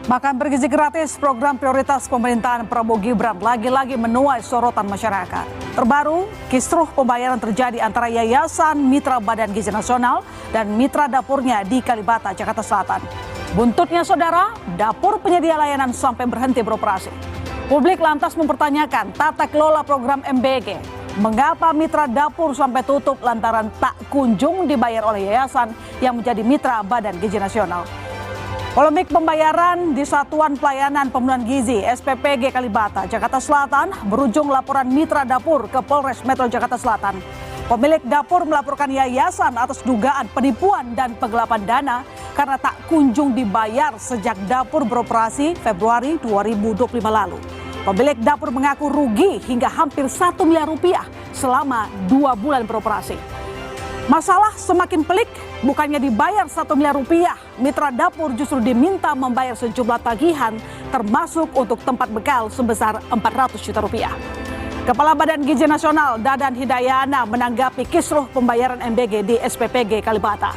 Makan bergizi gratis, program prioritas pemerintahan Prabowo Gibran lagi-lagi menuai sorotan masyarakat. Terbaru, kisruh pembayaran terjadi antara Yayasan Mitra Badan Gizi Nasional dan mitra dapurnya di Kalibata, Jakarta Selatan. Buntutnya saudara, dapur penyedia layanan sampai berhenti beroperasi. Publik lantas mempertanyakan tata kelola program MBG. Mengapa mitra dapur sampai tutup lantaran tak kunjung dibayar oleh yayasan yang menjadi mitra Badan Gizi Nasional? Polemik pembayaran di Satuan Pelayanan Pemenuhan Gizi SPPG Kalibata, Jakarta Selatan berujung laporan mitra dapur ke Polres Metro Jakarta Selatan. Pemilik dapur melaporkan yayasan atas dugaan penipuan dan penggelapan dana karena tak kunjung dibayar sejak dapur beroperasi Februari 2025 lalu. Pemilik dapur mengaku rugi hingga hampir 1 miliar rupiah selama 2 bulan beroperasi. Masalah semakin pelik, bukannya dibayar 1 miliar rupiah, mitra dapur justru diminta membayar sejumlah tagihan termasuk untuk tempat bekal sebesar 400 juta rupiah. Kepala Badan Gizi Nasional Dadan Hidayana menanggapi kisruh pembayaran MBG di SPPG Kalibata.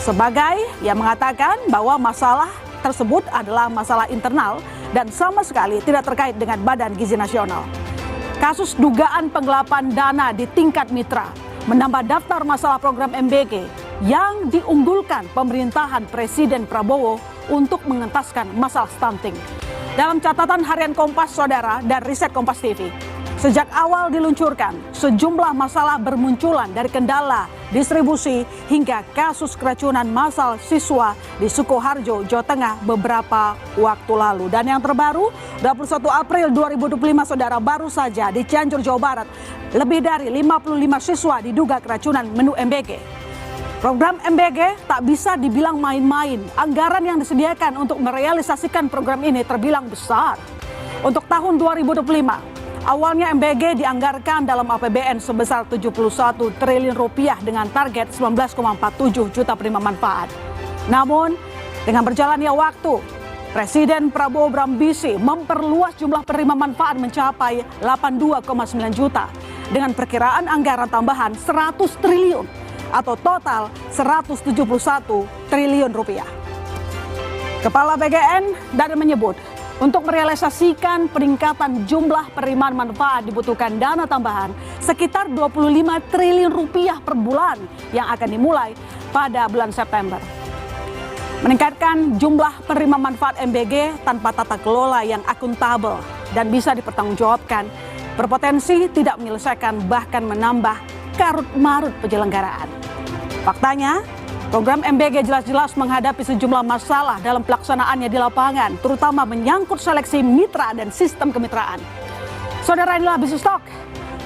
Sebagai yang mengatakan bahwa masalah tersebut adalah masalah internal dan sama sekali tidak terkait dengan Badan Gizi Nasional. Kasus dugaan penggelapan dana di tingkat mitra menambah daftar masalah program MBG yang diunggulkan pemerintahan Presiden Prabowo untuk mengentaskan masalah stunting. Dalam catatan harian Kompas Saudara dan riset Kompas TV, sejak awal diluncurkan, sejumlah masalah bermunculan dari kendala distribusi hingga kasus keracunan massal siswa di Sukoharjo, Jawa Tengah beberapa waktu lalu. Dan yang terbaru, 21 April 2025 Saudara, baru saja di Cianjur, Jawa Barat, lebih dari 55 siswa diduga keracunan menu MBG. Program MBG tak bisa dibilang main-main. Anggaran yang disediakan untuk merealisasikan program ini terbilang besar. Untuk tahun 2025, awalnya MBG dianggarkan dalam APBN sebesar 71 triliun rupiah dengan target 19,47 juta penerima manfaat. Namun, dengan berjalannya waktu, Presiden Prabowo berambisi memperluas jumlah penerima manfaat mencapai 82,9 juta dengan perkiraan anggaran tambahan 100 triliun atau total 171 triliun rupiah. Kepala BGN Dadan menyebut, untuk merealisasikan peningkatan jumlah penerimaan manfaat dibutuhkan dana tambahan sekitar 25 triliun rupiah per bulan yang akan dimulai pada bulan September. Meningkatkan jumlah penerima manfaat MBG tanpa tata kelola yang akuntabel dan bisa dipertanggungjawabkan berpotensi tidak menyelesaikan bahkan menambah karut-marut penyelenggaraan. Faktanya, program MBG jelas-jelas menghadapi sejumlah masalah dalam pelaksanaannya di lapangan, terutama menyangkut seleksi mitra dan sistem kemitraan. Saudara, inilah Bisnis Talk,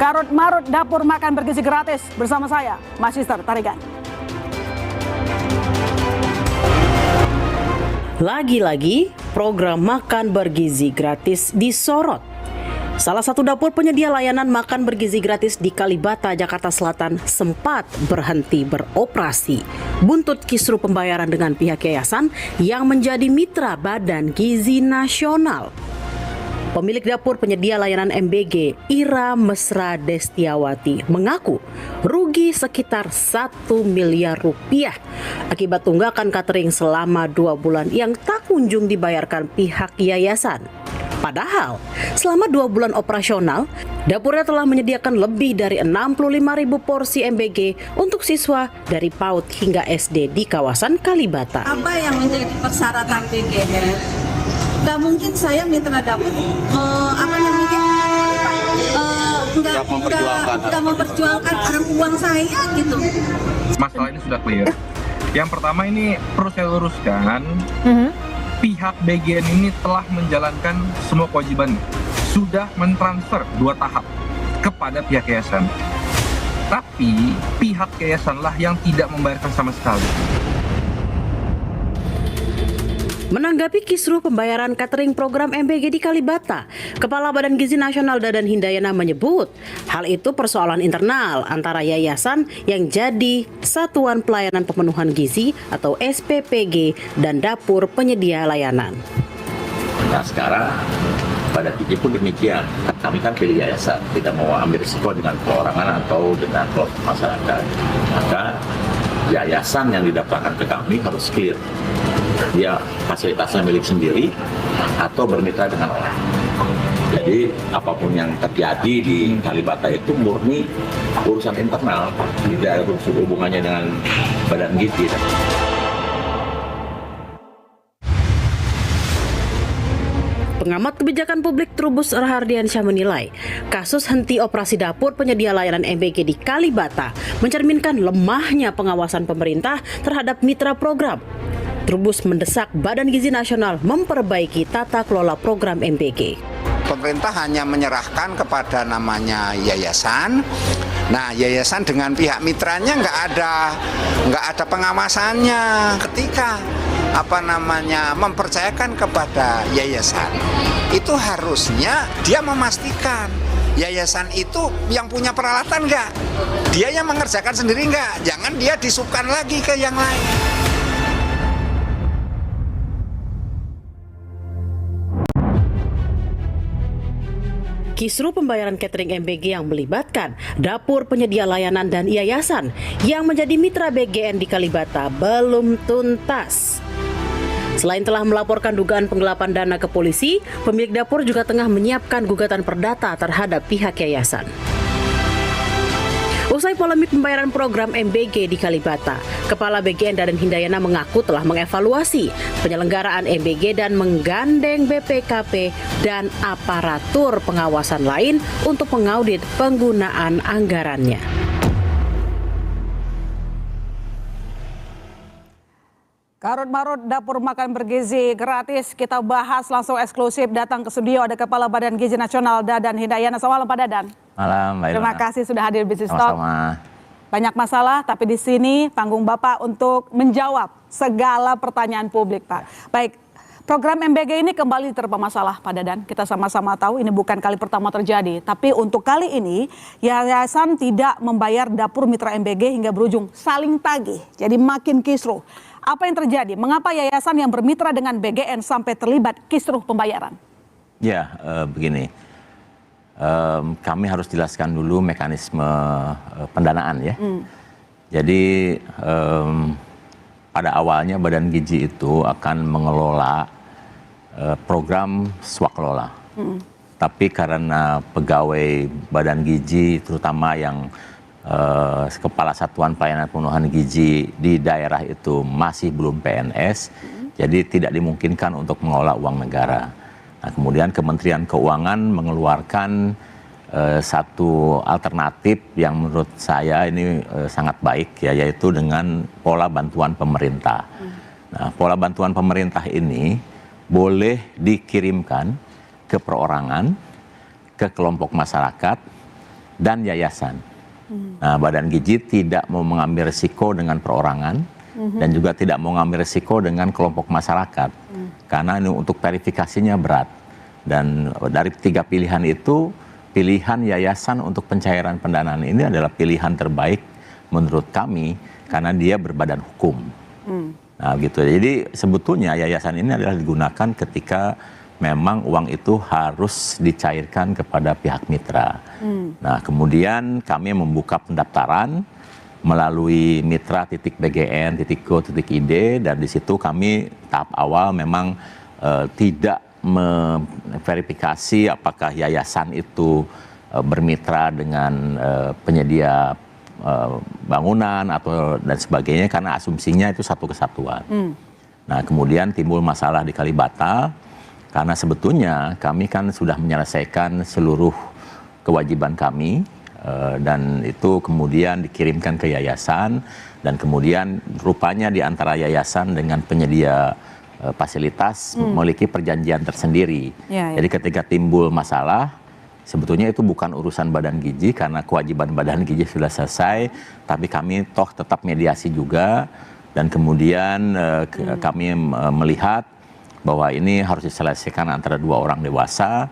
karut-marut dapur makan bergizi gratis bersama saya, Magister Tarigan. Lagi-lagi, program makan bergizi gratis disorot. Salah satu dapur penyedia layanan makan bergizi gratis di Kalibata, Jakarta Selatan sempat berhenti beroperasi. Buntut kisruh pembayaran dengan pihak yayasan yang menjadi mitra Badan Gizi Nasional. Pemilik dapur penyedia layanan MBG, Ira Mesra Destiawati, mengaku rugi sekitar 1 miliar rupiah akibat tunggakan catering selama 2 bulan yang tak kunjung dibayarkan pihak yayasan. Padahal, selama 2 bulan operasional, dapurnya telah menyediakan lebih dari 65.000 porsi MBG untuk siswa dari PAUD hingga SD di kawasan Kalibata. Apa yang menjadi persyaratan MBG? Gak mungkin saya mitra dapur nggak memperjualkan uang saya gitu. Masalah ini sudah clear. Yang pertama ini perlu saya luruskan. Pihak BGN ini telah menjalankan semua kewajiban, sudah mentransfer 2 tahap kepada pihak yayasan. Tapi pihak yayasanlah yang tidak membayarkan sama sekali. Menanggapi kisruh pembayaran catering program MBG di Kalibata, Kepala Badan Gizi Nasional Dadan Hidayana menyebut hal itu persoalan internal antara yayasan yang jadi Satuan Pelayanan Pemenuhan Gizi atau SPPG dan dapur penyedia layanan. Nah sekarang pada titik pun demikian, kami kan pilih yayasan, tidak mau ambil risiko dengan perorangan atau dengan kelompok masyarakat. Maka yayasan yang didaftarkan ke kami harus clear. dia fasilitasnya milik sendiri atau bermitra dengan orang. Jadi apapun yang terjadi di Kalibata itu murni urusan internal, tidak ada hubungannya dengan Badan Gizi. Pengamat kebijakan publik Trubus Rahardiansyah menilai, kasus henti operasi dapur penyedia layanan MBG di Kalibata mencerminkan lemahnya pengawasan pemerintah terhadap mitra program. Trubus mendesak Badan Gizi Nasional memperbaiki tata kelola program MBG. Pemerintah hanya menyerahkan kepada namanya yayasan. Nah, yayasan dengan pihak mitranya nggak ada pengawasannya. Ketika mempercayakan kepada yayasan, itu harusnya dia memastikan yayasan itu yang punya peralatan nggak, dia yang mengerjakan sendiri nggak, jangan dia disubkan lagi ke yang lain. Kisruh pembayaran catering MBG yang melibatkan dapur penyedia layanan dan yayasan yang menjadi mitra BGN di Kalibata belum tuntas. Selain telah melaporkan dugaan penggelapan dana ke polisi, pemilik dapur juga tengah menyiapkan gugatan perdata terhadap pihak yayasan. Usai polemik pembayaran program MBG di Kalibata, Kepala BGN Dadan Hindayana mengaku telah mengevaluasi penyelenggaraan MBG dan menggandeng BPKP dan aparatur pengawasan lain untuk mengaudit penggunaan anggarannya. Karut-marut dapur makan bergizi gratis, kita bahas langsung eksklusif datang ke studio, ada Kepala Badan Gizi Nasional Dadan Hindayana. Selamat malam Pak Dadan. Malam, Mbak Ilma. Terima kasih sudah hadir di Business Talk. Sama-sama. Banyak masalah, tapi di sini panggung Bapak untuk menjawab segala pertanyaan publik, Pak. Baik, program MBG ini kembali terpa masalah, Pak Dadan. Kita sama-sama tahu ini bukan kali pertama terjadi. Tapi untuk kali ini, yayasan tidak membayar dapur mitra MBG hingga berujung saling tagih. Jadi makin kisruh. Apa yang terjadi? Mengapa yayasan yang bermitra dengan BGN sampai terlibat kisruh pembayaran? Ya, begini. Kami harus jelaskan dulu mekanisme pendanaan ya. Jadi pada awalnya Badan Gizi itu akan mengelola program swakelola. Tapi karena pegawai Badan Gizi terutama yang Kepala Satuan Pelayanan Pemenuhan Gizi di daerah itu masih belum PNS, jadi tidak dimungkinkan untuk mengelola uang negara. Nah, kemudian Kementerian Keuangan mengeluarkan satu alternatif yang menurut saya ini sangat baik ya, yaitu dengan pola bantuan pemerintah. Nah, pola bantuan pemerintah ini boleh dikirimkan ke perorangan, ke kelompok masyarakat, dan yayasan. Nah, Badan Gizi tidak mau mengambil risiko dengan perorangan dan juga tidak mau mengambil risiko dengan kelompok masyarakat karena ini untuk verifikasinya berat. Dan dari 3 pilihan itu, pilihan yayasan untuk pencairan pendanaan ini adalah pilihan terbaik menurut kami karena dia berbadan hukum. Nah, gitu. Jadi sebetulnya yayasan ini adalah digunakan ketika memang uang itu harus dicairkan kepada pihak mitra. Nah, kemudian kami membuka pendaftaran melalui mitra.bgn.go.id dan di situ kami tahap awal memang tidak memverifikasi apakah yayasan itu bermitra dengan penyedia bangunan atau dan sebagainya karena asumsinya itu satu kesatuan. Nah, kemudian timbul masalah di Kalibata. Karena sebetulnya kami kan sudah menyelesaikan seluruh kewajiban kami dan itu kemudian dikirimkan ke yayasan dan kemudian rupanya di antara yayasan dengan penyedia fasilitas memiliki perjanjian tersendiri. Jadi ketika timbul masalah sebetulnya itu bukan urusan Badan Gizi karena kewajiban Badan Gizi sudah selesai, tapi kami toh tetap mediasi juga dan kemudian kami melihat bahwa ini harus diselesaikan antara 2 orang dewasa.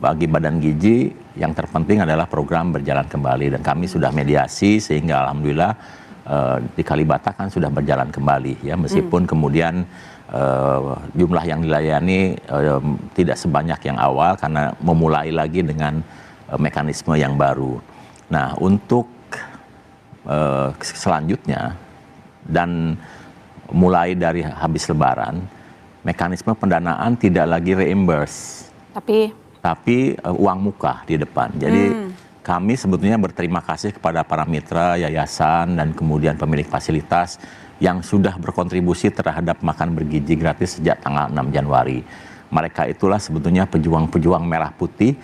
Bagi Badan Gizi yang terpenting adalah program berjalan kembali dan kami sudah mediasi sehingga alhamdulillah di Kalibata kan sudah berjalan kembali ya, meskipun kemudian jumlah yang dilayani tidak sebanyak yang awal karena memulai lagi dengan mekanisme yang baru. Nah, untuk selanjutnya dan mulai dari habis Lebaran, mekanisme pendanaan tidak lagi reimburse, tapi uang muka di depan. Jadi kami sebetulnya berterima kasih kepada para mitra, yayasan, dan kemudian pemilik fasilitas yang sudah berkontribusi terhadap makan bergizi gratis sejak tanggal 6 Januari. Mereka itulah sebetulnya pejuang-pejuang merah putih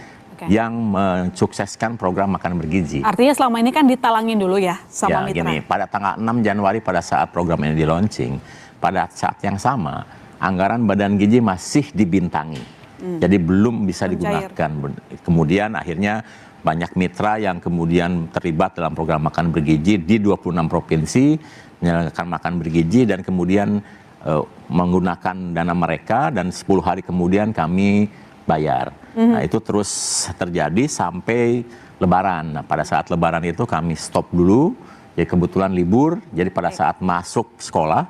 yang mensukseskan program makan bergizi. Artinya selama ini kan ditalangin dulu ya sama mitra. Gini, pada tanggal 6 Januari pada saat program ini di launching, pada saat yang sama anggaran Badan Gizi masih dibintangi. Jadi belum bisa digunakan. Kemudian akhirnya banyak mitra yang kemudian terlibat dalam program makan bergizi di 26 provinsi menyelenggarakan makan bergizi dan kemudian menggunakan dana mereka dan 10 hari kemudian kami bayar. Nah, itu terus terjadi sampai Lebaran. Nah, pada saat Lebaran itu kami stop dulu. Jadi kebetulan libur. Jadi pada saat masuk sekolah,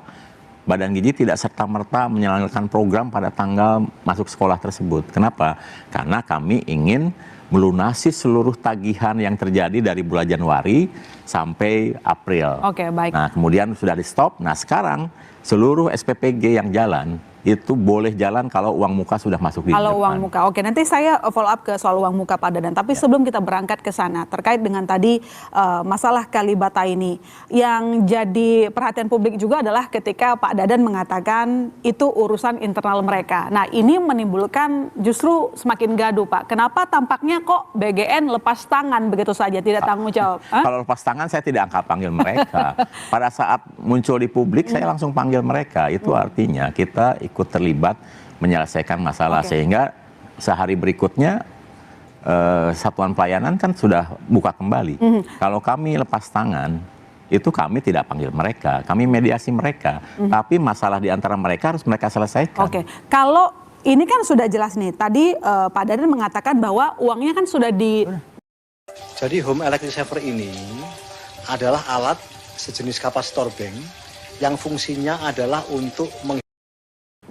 Badan Gizi tidak serta-merta menyelenggarakan program pada tanggal masuk sekolah tersebut. Kenapa? Karena kami ingin melunasi seluruh tagihan yang terjadi dari bulan Januari sampai April. Oke, baik. Nah, kemudian sudah di stop. Nah, sekarang seluruh SPPG yang jalan itu boleh jalan kalau uang muka sudah masuk di depan. Kalau uang muka, oke. Nanti saya follow up ke soal uang muka Pak Dadan. Tapi sebelum kita berangkat ke sana, terkait dengan tadi masalah Kalibata ini, yang jadi perhatian publik juga adalah ketika Pak Dadan mengatakan itu urusan internal mereka. Nah, ini menimbulkan justru semakin gaduh, Pak. Kenapa tampaknya kok BGN lepas tangan begitu saja, tidak tanggung jawab? Kalau lepas tangan saya tidak angkat panggil mereka. Pada saat muncul di publik saya langsung panggil mereka. Itu artinya kita ikut terlibat menyelesaikan masalah sehingga sehari berikutnya satuan pelayanan kan sudah buka kembali. Kalau kami lepas tangan itu kami tidak panggil mereka, kami mediasi mereka. Tapi masalah di antara mereka harus mereka selesaikan. Oke, kalau ini kan sudah jelas nih. Tadi Pak Dadan mengatakan bahwa uangnya kan sudah di. Jadi home electric saver ini adalah alat sejenis kapasitor bank yang fungsinya adalah untuk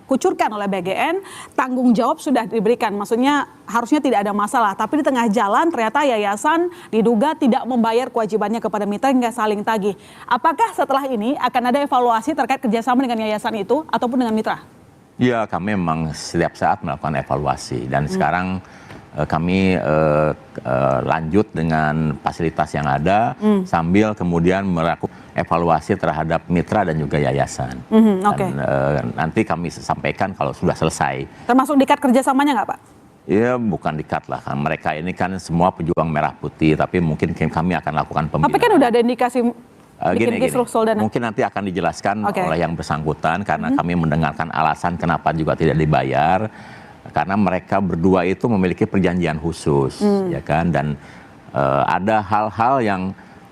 kucurkan oleh BGN, tanggung jawab sudah diberikan. Maksudnya harusnya tidak ada masalah. Tapi di tengah jalan ternyata yayasan diduga tidak membayar kewajibannya kepada mitra hingga saling tagih. Apakah setelah ini akan ada evaluasi terkait kerjasama dengan yayasan itu ataupun dengan mitra? Ya, kami memang setiap saat melakukan evaluasi. Dan sekarang kami lanjut dengan fasilitas yang ada sambil kemudian melakukan evaluasi terhadap mitra dan juga yayasan. Dan nanti kami sampaikan kalau sudah selesai. Termasuk dikat kerjasamanya nggak Pak? Ya bukan dikat lah, kan mereka ini kan semua pejuang merah putih, tapi mungkin kami akan lakukan pembinaan. Tapi kan udah ada indikasi bikin kisruh soldana. Mungkin nanti akan dijelaskan oleh yang bersangkutan karena kami mendengarkan alasan kenapa juga tidak dibayar. Karena mereka berdua itu memiliki perjanjian khusus, ya kan, dan ada hal-hal yang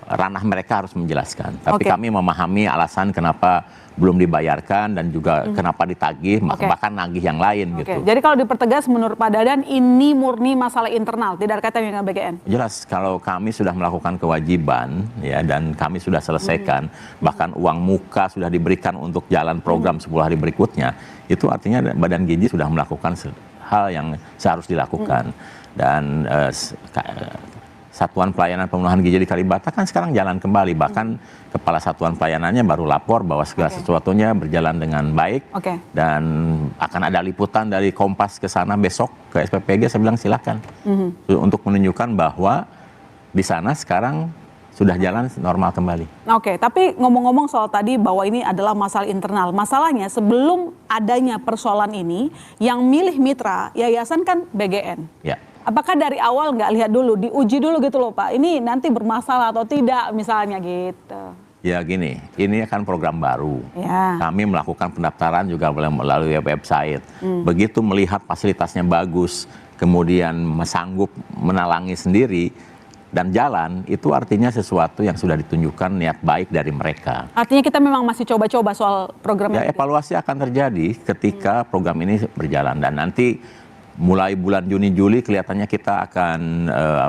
ranah mereka harus menjelaskan. Tapi kami memahami alasan kenapa belum dibayarkan dan juga kenapa ditagih, bahkan nagih yang lain gitu. Jadi kalau dipertegas menurut Pak Dadan ini murni masalah internal, tidak ada kaitannya dengan BGN. Jelas kalau kami sudah melakukan kewajiban ya dan kami sudah selesaikan, bahkan uang muka sudah diberikan untuk jalan program 10 hari berikutnya, itu artinya Badan Gizi sudah melakukan hal yang seharusnya dilakukan. Dan Satuan Pelayanan Pemenuhan Gizi di Kalibata kan sekarang jalan kembali, bahkan kepala satuan pelayanannya baru lapor bahwa segala sesuatunya berjalan dengan baik. Dan akan ada liputan dari Kompas ke sana besok ke SPPG. Saya bilang silakan untuk menunjukkan bahwa di sana sekarang sudah jalan normal kembali. Tapi ngomong-ngomong soal tadi bahwa ini adalah masalah internal. Masalahnya sebelum adanya persoalan ini, yang milih mitra yayasan kan BGN. Ya. Apakah dari awal nggak lihat dulu, diuji dulu gitu loh Pak, ini nanti bermasalah atau tidak misalnya gitu? Ya gini, ini kan program baru. Ya. Kami melakukan pendaftaran juga melalui website. Begitu melihat fasilitasnya bagus, kemudian sanggup menalangi sendiri dan jalan, itu artinya sesuatu yang sudah ditunjukkan niat baik dari mereka. Artinya kita memang masih coba-coba soal program ya, evaluasi akan terjadi ketika program ini berjalan dan nanti mulai bulan Juni-Juli kelihatannya kita akan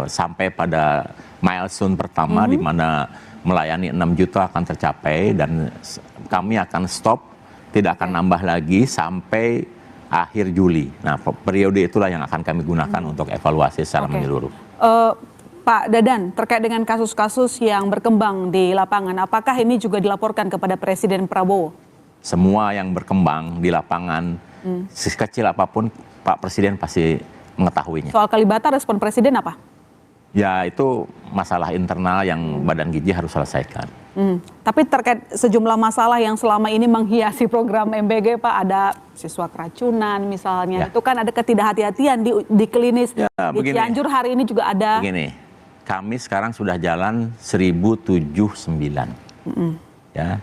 sampai pada milestone pertama di mana melayani 6 juta akan tercapai dan kami akan stop, tidak akan nambah lagi sampai akhir Juli. Nah, periode itulah yang akan kami gunakan untuk evaluasi secara menyeluruh. Pak Dadan, terkait dengan kasus-kasus yang berkembang di lapangan, apakah ini juga dilaporkan kepada Presiden Prabowo? semua yang berkembang di lapangan, sekecil apapun Pak Presiden pasti mengetahuinya. Soal Kalibata respon Presiden apa? Ya itu masalah internal yang Badan Gizi harus selesaikan. Tapi terkait sejumlah masalah yang selama ini menghiasi program MBG, Pak, ada siswa keracunan misalnya, itu kan ada ketidakhati-hatian di klinis, di Cianjur hari ini juga ada. Begini, kami sekarang sudah jalan 1079, ya.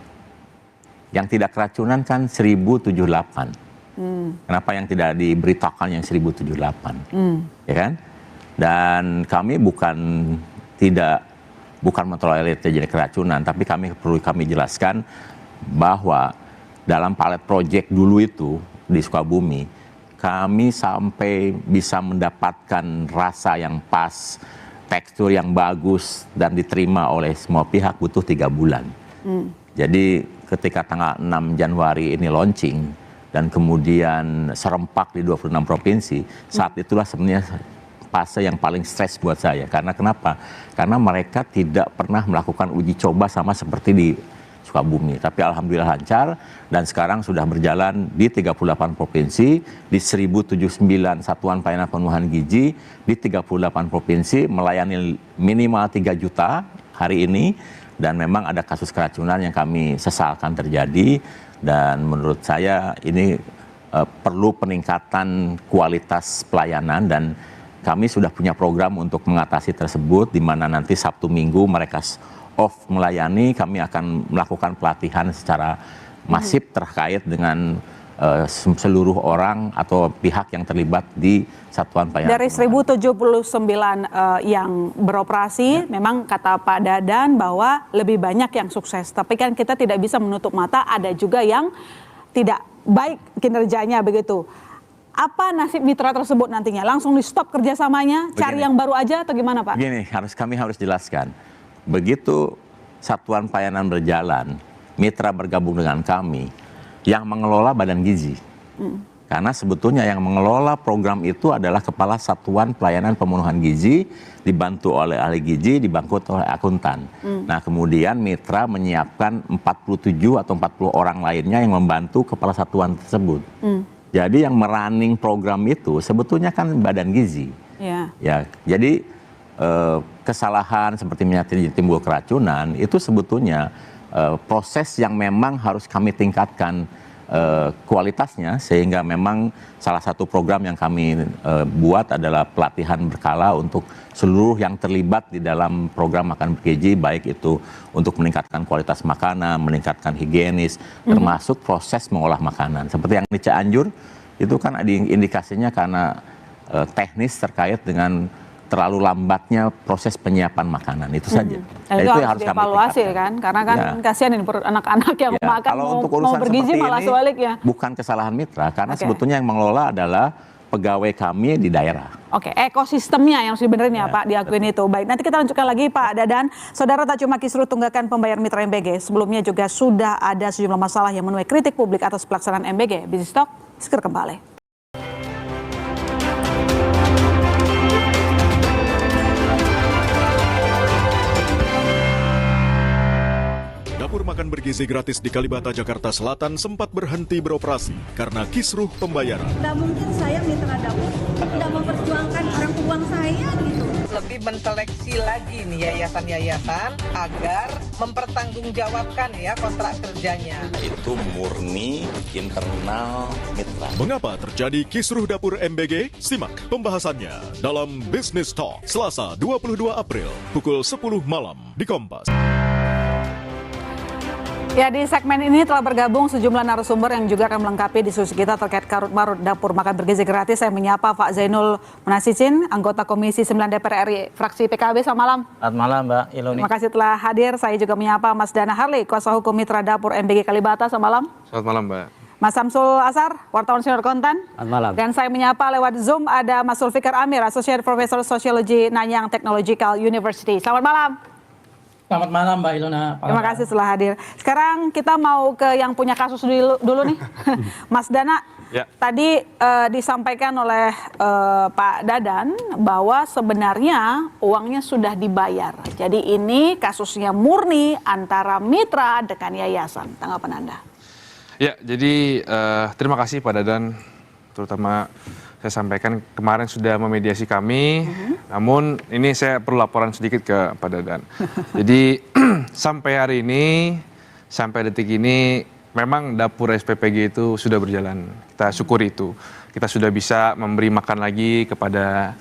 Yang tidak keracunan kan 1078. Kenapa yang tidak diberitakan yang 1078, ya kan? Dan kami bukan mentolerir terjadi keracunan, tapi perlu kami jelaskan bahwa dalam pilot project dulu itu di Sukabumi, kami sampai bisa mendapatkan rasa yang pas, tekstur yang bagus dan diterima oleh semua pihak butuh 3 bulan. Jadi ketika tanggal 6 Januari ini launching dan kemudian serempak di 26 provinsi, saat itulah sebenarnya fase yang paling stres buat saya. Karena kenapa? Karena mereka tidak pernah melakukan uji coba sama seperti di Sukabumi. Tapi alhamdulillah lancar dan sekarang sudah berjalan di 38 provinsi, di 1079 satuan pelayanan pemenuhan gizi, di 38 provinsi melayani minimal 3 juta hari ini. Dan memang ada kasus keracunan yang kami sesalkan terjadi. Dan menurut saya ini perlu peningkatan kualitas pelayanan dan kami sudah punya program untuk mengatasi tersebut, di mana nanti Sabtu Minggu mereka off melayani, kami akan melakukan pelatihan secara masif terkait dengan seluruh orang atau pihak yang terlibat di satuan pelayanan. Dari 1079 yang beroperasi, memang kata Pak Dadan bahwa lebih banyak yang sukses. Tapi kan kita tidak bisa menutup mata, ada juga yang tidak baik kinerjanya begitu. Apa nasib mitra tersebut nantinya? Langsung di stop kerjasamanya, cari yang baru aja atau gimana, Pak? Begini, kami harus jelaskan. Begitu satuan pelayanan berjalan, mitra bergabung dengan kami, yang mengelola Badan Gizi. Karena sebetulnya yang mengelola program itu adalah Kepala Satuan Pelayanan Pemenuhan Gizi, dibantu oleh ahli gizi, dibantu oleh akuntan. Nah kemudian mitra menyiapkan 47 atau 40 orang lainnya yang membantu Kepala Satuan tersebut. Jadi yang merunning program itu sebetulnya kan Badan Gizi. Ya, jadi kesalahan seperti timbul keracunan itu sebetulnya proses yang memang harus kami tingkatkan kualitasnya, sehingga memang salah satu program yang kami buat adalah pelatihan berkala untuk seluruh yang terlibat di dalam program makan bergizi, baik itu untuk meningkatkan kualitas makanan, meningkatkan higienis, termasuk proses mengolah makanan. Seperti yang di Cianjur itu kan ada indikasinya karena teknis terkait dengan terlalu lambatnya proses penyiapan makanan, itu saja. Dan itu harus dievaluasi kan, karena kan kasihan ini anak-anak yang makan kalau untuk urusan mau bergizi malah ini, sebaliknya. bukan kesalahan mitra, karena sebetulnya yang mengelola adalah pegawai kami di daerah. Ekosistemnya yang harus dibenerin ya Pak, diakuin itu. Baik, nanti kita lanjutkan lagi Pak Dadan. Saudara, tak cuma kisruh tunggakan pembayar mitra MBG, sebelumnya juga sudah ada sejumlah masalah yang menuai kritik publik atas pelaksanaan MBG. Business Talk segera kembali. Dapur makan bergizi gratis di Kalibata, Jakarta Selatan sempat berhenti beroperasi karena kisruh pembayaran. Nggak mungkin saya mitra dapur tidak memperjuangkan orang uang saya gitu. Lebih menseleksi lagi nih yayasan-yayasan agar mempertanggungjawabkan ya kontrak kerjanya. Itu murni internal mitra. Mengapa terjadi kisruh dapur MBG? Simak pembahasannya dalam Business Talk Selasa 22 April pukul 10 malam di Kompas. Ya, di segmen ini telah bergabung sejumlah narasumber yang juga akan melengkapi diskusi kita terkait karut-marut dapur makan bergizi gratis. Saya menyapa Pak Zainul Munasicin, anggota Komisi 9 DPR RI, fraksi PKB. Selamat malam. Selamat malam Mbak Iloni. Terima kasih telah hadir. Saya juga menyapa Mas Dana Harley, kuasa hukum mitra dapur MBG Kalibata. Selamat malam. Selamat malam Mbak. Mas Samsul Azhar, wartawan senior konten. Selamat malam. Dan saya menyapa lewat Zoom ada Mas Zulfikar Amir, Associate Professor Sociology Nanyang Technological University. Selamat malam. Selamat malam Mbak Ilona. Terima kasih telah hadir. Sekarang kita mau ke yang punya kasus dulu nih. Mas Dana, tadi disampaikan oleh Pak Dadan bahwa sebenarnya uangnya sudah dibayar. Jadi ini kasusnya murni antara mitra dengan yayasan. Tanggapan Anda? Ya, jadi terima kasih Pak Dadan, terutama saya sampaikan kemarin sudah memediasi kami, namun ini saya perlu laporan sedikit ke Pak Dadan. Jadi sampai hari ini, sampai detik ini, memang dapur SPPG itu sudah berjalan. Kita syukuri itu. Kita sudah bisa memberi makan lagi kepada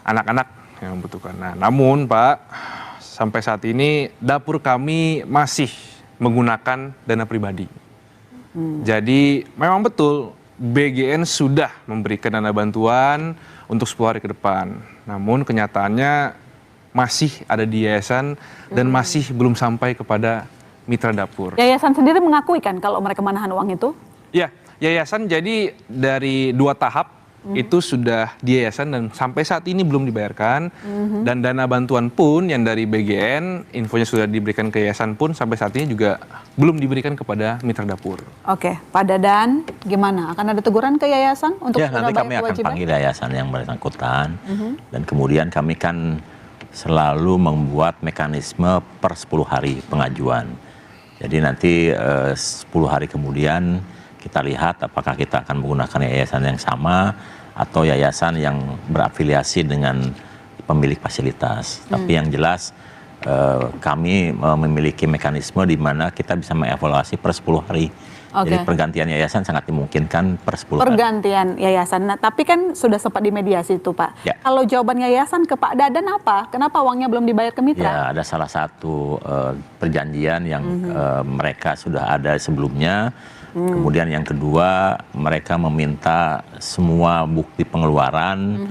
anak-anak yang membutuhkan. Nah, namun Pak, sampai saat ini dapur kami masih menggunakan dana pribadi. Jadi memang betul BGN sudah memberikan dana bantuan untuk 10 hari ke depan. Namun kenyataannya masih ada di yayasan dan masih belum sampai kepada mitra dapur. Yayasan sendiri mengakui kan kalau mereka menahan uang itu? Ya, yayasan jadi dari 2 tahap itu sudah di yayasan dan sampai saat ini belum dibayarkan. Dan dana bantuan pun yang dari BGN, infonya sudah diberikan ke yayasan pun sampai saat ini juga belum diberikan kepada mitra dapur. Oke, Pak Dadan, gimana? Akan ada teguran ke yayasan untuk Ya, nanti bayar kami akan kewajiban? panggil yayasan yang bersangkutan. Dan kemudian kami kan selalu membuat mekanisme per 10 hari pengajuan. Jadi nanti 10 hari kemudian kita lihat apakah kita akan menggunakan yayasan yang sama atau yayasan yang berafiliasi dengan pemilik fasilitas. Tapi yang jelas kami memiliki mekanisme di mana kita bisa mengevaluasi per 10 hari. Jadi pergantian yayasan sangat dimungkinkan per 10 hari. Pergantian yayasan. Nah, tapi kan sudah sempat dimediasi itu, Pak. Ya. Kalau jawaban yayasan ke Pak Dadan apa? Kenapa uangnya belum dibayar ke mitra? Ya, ada salah satu perjanjian yang mereka sudah ada sebelumnya. Kemudian yang kedua, mereka meminta semua bukti pengeluaran,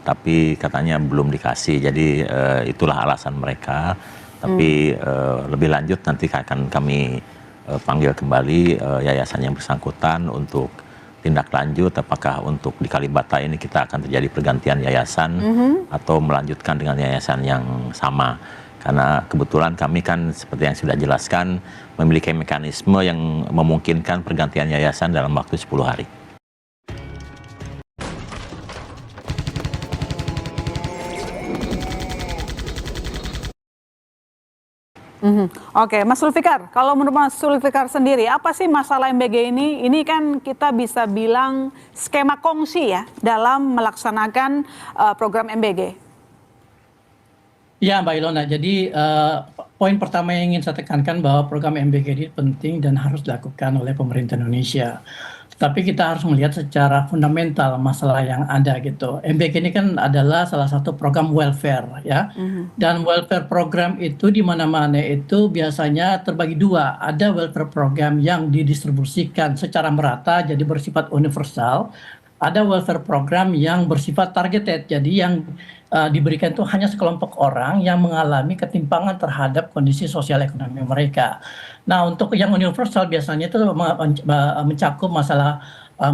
tapi katanya belum dikasih. Jadi itulah alasan mereka. Tapi lebih lanjut nanti akan kami panggil kembali yayasan yang bersangkutan untuk tindak lanjut. Apakah untuk di Kalibata ini kita akan terjadi pergantian yayasan atau melanjutkan dengan yayasan yang sama. Karena kebetulan kami kan seperti yang sudah jelaskan memiliki mekanisme yang memungkinkan pergantian yayasan dalam waktu 10 hari. Oke, Mas Zulfikar, kalau menurut Mas Zulfikar sendiri, apa sih masalah MBG ini? Ini kan kita bisa bilang skema kongsi ya dalam melaksanakan program MBG. Ya Mbak Ilona, jadi poin pertama yang ingin saya tekankan bahwa program MBG ini penting dan harus dilakukan oleh pemerintah Indonesia. Tapi kita harus melihat secara fundamental masalah yang ada gitu. MBG ini kan adalah salah satu program welfare ya. Dan welfare program itu di mana-mana itu biasanya terbagi dua. Ada welfare program yang didistribusikan secara merata jadi bersifat universal. Ada welfare program yang bersifat targeted, jadi yang diberikan itu hanya sekelompok orang yang mengalami ketimpangan terhadap kondisi sosial ekonomi mereka. Nah, untuk yang universal biasanya itu mencakup masalah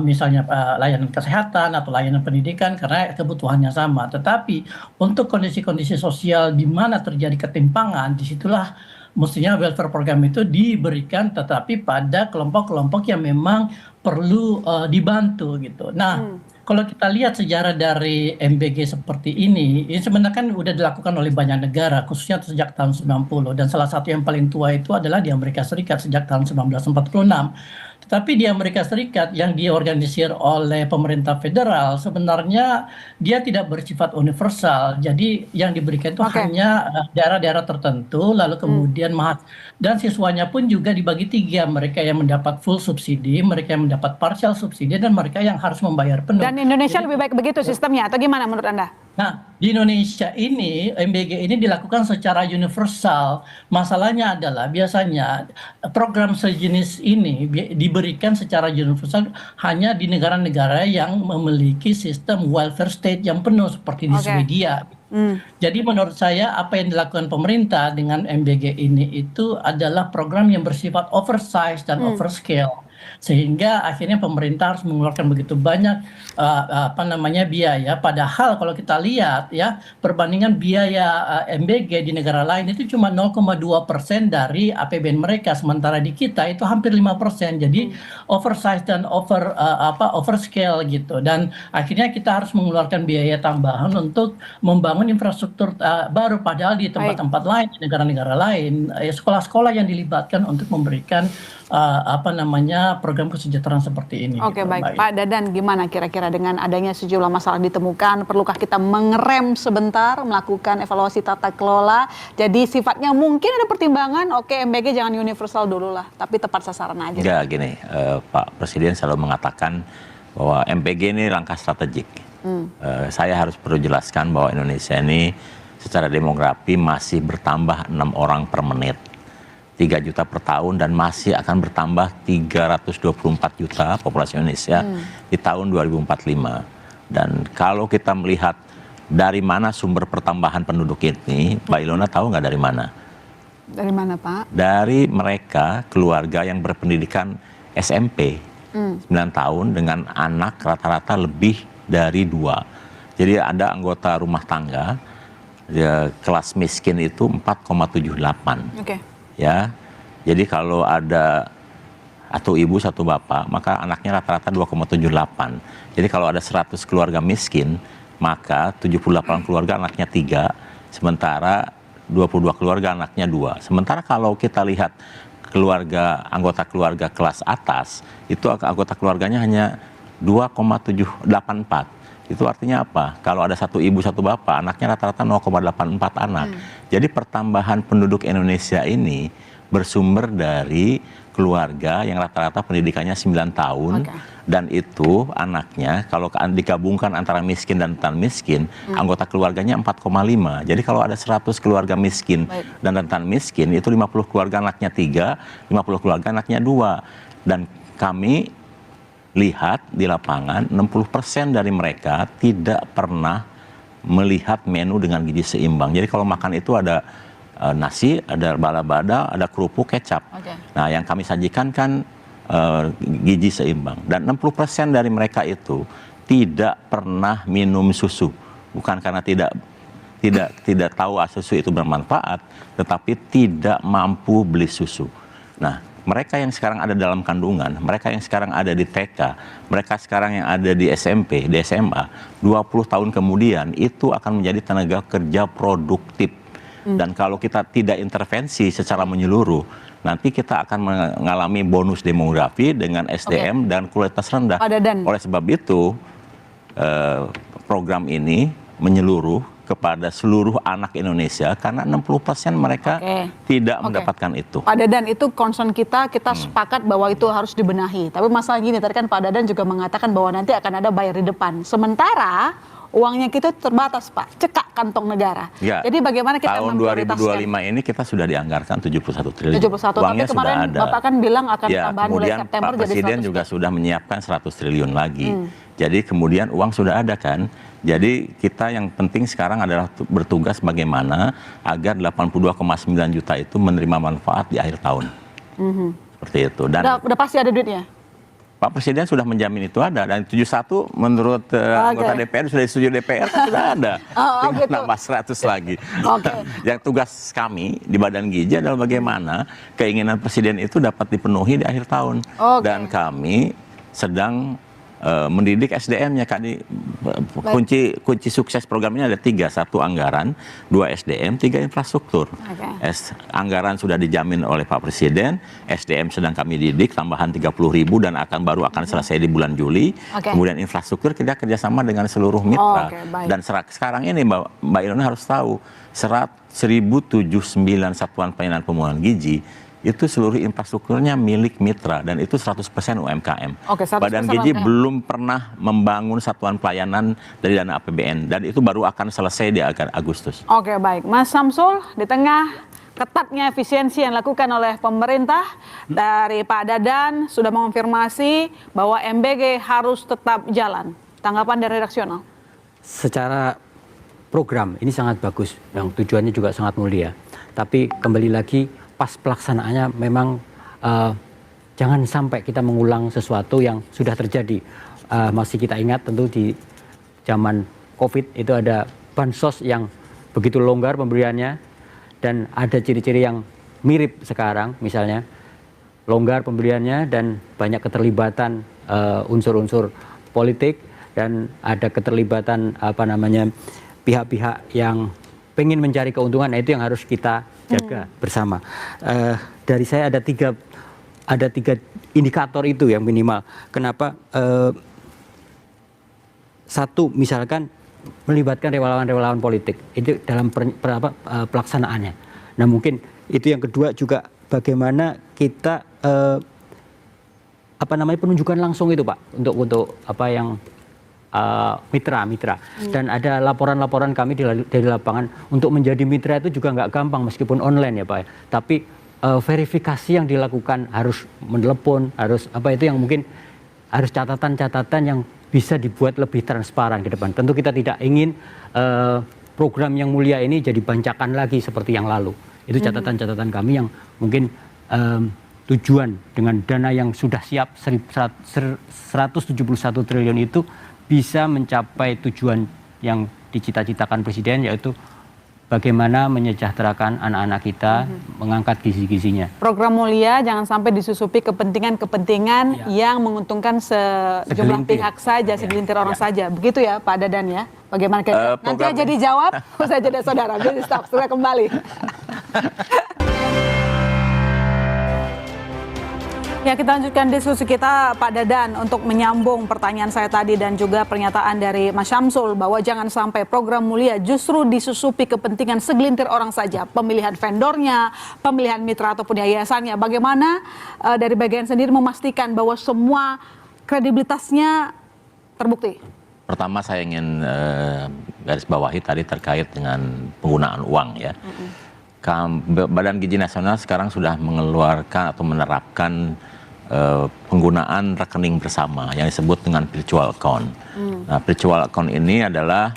misalnya layanan kesehatan atau layanan pendidikan karena kebutuhannya sama. Tetapi untuk kondisi-kondisi sosial di mana terjadi ketimpangan, disitulah mestinya welfare program itu diberikan tetapi pada kelompok-kelompok yang memang perlu dibantu gitu. Nah, kalau kita lihat sejarah dari MBG seperti ini sebenarnya kan udah dilakukan oleh banyak negara, khususnya sejak tahun 90. Dan salah satu yang paling tua itu adalah di Amerika Serikat sejak tahun 1946. Tetapi di Amerika Serikat yang diorganisir oleh pemerintah federal sebenarnya dia tidak bersifat universal. Jadi yang diberikan itu hanya daerah-daerah tertentu, lalu kemudian dan siswanya pun juga dibagi 3. Mereka yang mendapat full subsidi, mereka yang mendapat partial subsidi, dan mereka yang harus membayar penuh. Dan Indonesia lebih baik begitu sistemnya atau gimana menurut Anda? Nah, di Indonesia ini MBG ini dilakukan secara universal. Masalahnya adalah biasanya program sejenis ini diberikan secara universal hanya di negara-negara yang memiliki sistem welfare state yang penuh seperti di Swedia. Jadi menurut saya apa yang dilakukan pemerintah dengan MBG ini itu adalah program yang bersifat oversize dan overscale. Sehingga akhirnya pemerintah harus mengeluarkan begitu banyak biaya. Padahal kalau kita lihat ya perbandingan biaya MBG di negara lain itu cuma 0,2% dari APBN mereka, sementara di kita itu hampir 5%. Jadi oversize dan overscale gitu. Dan akhirnya kita harus mengeluarkan biaya tambahan untuk membangun infrastruktur baru, padahal di tempat-tempat lain, di negara-negara lain, sekolah-sekolah yang dilibatkan untuk memberikan program kesejahteraan seperti ini. Oke, gitu, baik. Mbak. Pak Dadan, gimana kira-kira dengan adanya sejumlah masalah ditemukan? Perlukah kita mengerem sebentar, melakukan evaluasi tata kelola? Jadi sifatnya mungkin ada pertimbangan, oke MBG jangan universal dulu lah, tapi tepat sasaran aja. Ya gini, Pak Presiden selalu mengatakan bahwa MPG ini langkah strategik. Saya harus perlu jelaskan bahwa Indonesia ini secara demografi masih bertambah 6 orang per menit. 3 juta per tahun dan masih akan bertambah 324 juta populasi Indonesia di tahun 2045. Dan kalau kita melihat dari mana sumber pertambahan penduduk ini, Mbak Ilona tahu nggak dari mana? Dari mana, Pak? Dari mereka keluarga yang berpendidikan SMP 9 tahun dengan anak rata-rata lebih dari 2. Jadi ada anggota rumah tangga kelas miskin itu 4,78. Oke. Ya, jadi kalau ada satu ibu satu bapak, maka anaknya rata-rata 2,78. Jadi kalau ada 100 keluarga miskin, maka 78 keluarga anaknya 3, sementara 22 keluarga anaknya 2. Sementara kalau kita lihat anggota keluarga kelas atas, itu anggota keluarganya hanya 2,784. Itu artinya apa? Kalau ada satu ibu satu bapak, anaknya rata-rata 0,84 anak. Jadi pertambahan penduduk Indonesia ini bersumber dari keluarga yang rata-rata pendidikannya 9 tahun. Dan itu anaknya kalau digabungkan antara miskin dan rentan miskin, anggota keluarganya 4,5. Jadi kalau ada 100 keluarga miskin dan rentan miskin, itu 50 keluarga anaknya 3, 50 keluarga anaknya 2. Dan kami lihat di lapangan 60% dari mereka tidak pernah melihat menu dengan gizi seimbang. Jadi kalau makan itu ada nasi, ada balabada, ada kerupuk, kecap. Nah, yang kami sajikan kan gizi seimbang. Dan 60% dari mereka itu tidak pernah minum susu. Bukan karena tidak tahu susu itu bermanfaat, tetapi tidak mampu beli susu. Nah, mereka yang sekarang ada dalam kandungan, mereka yang sekarang ada di TK, mereka sekarang yang ada di SMP, di SMA, 20 tahun kemudian itu akan menjadi tenaga kerja produktif. Dan kalau kita tidak intervensi secara menyeluruh, nanti kita akan mengalami bonus demografi dengan SDM dan kualitas rendah. Oleh sebab itu, program ini menyeluruh kepada seluruh anak Indonesia karena 60% mereka tidak mendapatkan itu. Pak Dadan, itu concern kita sepakat bahwa itu harus dibenahi. Tapi masalah gini, tadi kan Pak Dadan juga mengatakan bahwa nanti akan ada bayar di depan. Sementara uangnya kita terbatas, Pak. Cekak kantong negara. Ya, jadi bagaimana kita tahun 2025 ini kita sudah dianggarkan 71 triliun. 71, uangnya tapi kemarin sudah ada. Bapak kan bilang akan tambahan mulai kemudian September Pak jadi 100. Presiden juga sudah menyiapkan 100 triliun lagi. Jadi kemudian uang sudah ada kan. Jadi kita yang penting sekarang adalah bertugas bagaimana agar 82,9 juta itu menerima manfaat di akhir tahun. Seperti itu. Dan udah pasti ada duitnya? Pak Presiden sudah menjamin itu ada. Dan 71 menurut anggota DPR sudah disetujui DPR kan sudah ada. Tinggal nambah 100 lagi. Yang tugas kami di Badan Gizi adalah bagaimana keinginan Presiden itu dapat dipenuhi di akhir tahun. Dan kami sedang mendidik SDM-nya. Kunci sukses program ini ada 3, 1 anggaran, 2 SDM, 3 infrastruktur. Anggaran sudah dijamin oleh Pak Presiden, SDM sedang kami didik tambahan 30.000 dan baru akan selesai di bulan Juli. Kemudian infrastruktur kita kerjasama dengan seluruh mitra. Dan sekarang ini Mbak Ilona harus tahu 1.079 satuan pelayanan pembangunan gizi itu seluruh infrastrukturnya milik mitra dan itu 100% UMKM. 100% Badan Gizi belum pernah membangun satuan pelayanan dari dana APBN dan itu baru akan selesai di Agustus. Oke, baik. Mas Samsul, di tengah ketatnya efisiensi yang dilakukan oleh pemerintah, dari Pak Dadan sudah mengonfirmasi bahwa MBG harus tetap jalan. Tanggapan dari redaksional? Secara program ini sangat bagus, yang tujuannya juga sangat mulia. Tapi kembali lagi, pas pelaksanaannya memang jangan sampai kita mengulang sesuatu yang sudah terjadi. Masih kita ingat tentu di zaman COVID itu ada bansos yang begitu longgar pemberiannya dan ada ciri-ciri yang mirip sekarang, misalnya longgar pemberiannya dan banyak keterlibatan unsur-unsur politik dan ada keterlibatan pihak-pihak yang pengen mencari keuntungan. Nah, itu yang harus kita jaga bersama. Dari saya ada 3 ada 3 indikator itu yang minimal. Kenapa? Satu, misalkan melibatkan relawan-relawan politik itu dalam pelaksanaannya. Nah mungkin itu yang kedua juga bagaimana kita penunjukan langsung itu Pak untuk apa yang mitra. Dan ada laporan-laporan kami dari lapangan untuk menjadi mitra itu juga nggak gampang meskipun online ya Pak. Tapi verifikasi yang dilakukan harus menelepon, harus itu yang mungkin harus catatan-catatan yang bisa dibuat lebih transparan ke depan. Tentu kita tidak ingin program yang mulia ini jadi bancakan lagi seperti yang lalu. Itu catatan-catatan kami yang mungkin tujuan dengan dana yang sudah siap 171 triliun itu bisa mencapai tujuan yang dicita-citakan Presiden, yaitu bagaimana menyejahterakan anak-anak kita, mengangkat gizi-gizinya. Program mulia jangan sampai disusupi kepentingan-kepentingan yang menguntungkan sejumlah pihak saja, segelintir orang saja. Begitu ya Pak Dadan ya? Bagaimana? Nanti aja dijawab, usai jeda saudara. Business Talk, sudah kembali. Ya, kita lanjutkan diskusi kita Pak Dadan untuk menyambung pertanyaan saya tadi dan juga pernyataan dari Mas Syamsul bahwa jangan sampai program mulia justru disusupi kepentingan segelintir orang saja, pemilihan vendornya, pemilihan mitra ataupun yayasannya. Bagaimana dari bagian sendiri memastikan bahwa semua kredibilitasnya terbukti? Pertama saya ingin garis bawahi tadi terkait dengan penggunaan uang ya. Badan Gizi Nasional sekarang sudah mengeluarkan atau menerapkan penggunaan rekening bersama yang disebut dengan virtual account. Nah, virtual account ini adalah